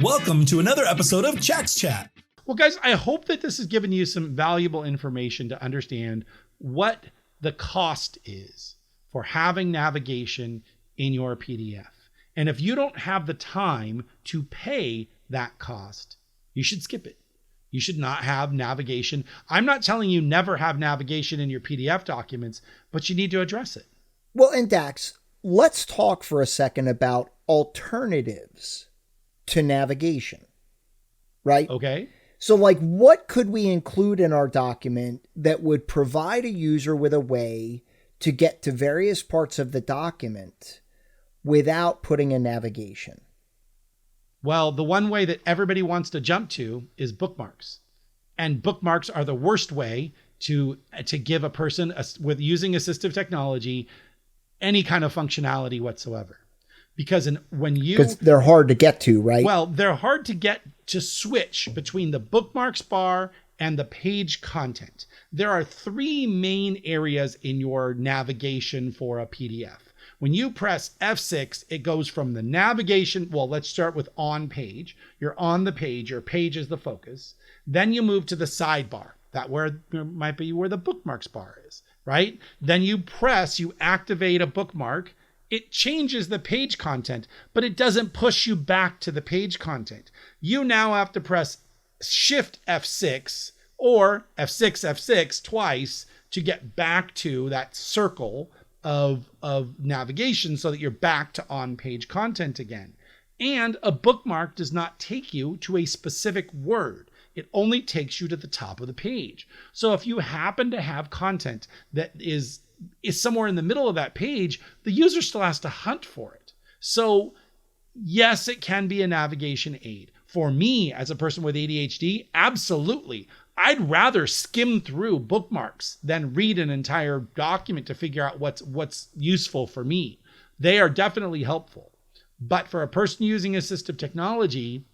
Welcome to another episode of Jack's Chat. Well, guys, I hope that this has given you some valuable information to understand what the cost is for having navigation in your PDF. And if you don't have the time to pay that cost, you should skip it. You should not have navigation. I'm not telling you never have navigation in your PDF documents, but you need to address it. Well, and Dax, let's talk for a second about alternatives to navigation, right? Okay. So like, what could we include in our document that would provide a user with a way to get to various parts of the document without putting in navigation? Well, the one way that everybody wants to jump to is bookmarks. And bookmarks are the worst way to give a person with using assistive technology any kind of functionality whatsoever. Because they're hard to get to, right? Well, they're hard to get to switch between the bookmarks bar and the page content. There are three main areas in your navigation for a PDF. When you press F6, it goes from the navigation. Well, let's start with on page. You're on the page. Your page is the focus. Then you move to the sidebar. That might be where the bookmarks bar is, right? Then you activate a bookmark. It changes the page content, but it doesn't push you back to the page content. You now have to press Shift F6 or F6 twice to get back to that circle of navigation so that you're back to on-page content again. And a bookmark does not take you to a specific word. It only takes you to the top of the page. So if you happen to have content that is somewhere in the middle of that page, the user still has to hunt for it. So yes, it can be a navigation aid. For me, as a person with ADHD, absolutely. I'd rather skim through bookmarks than read an entire document to figure out what's useful for me. They are definitely helpful. But for a person using assistive technology,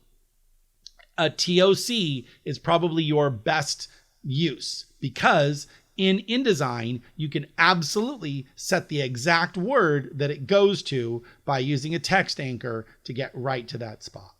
a TOC is probably your best use, because in InDesign, you can absolutely set the exact word that it goes to by using a text anchor to get right to that spot.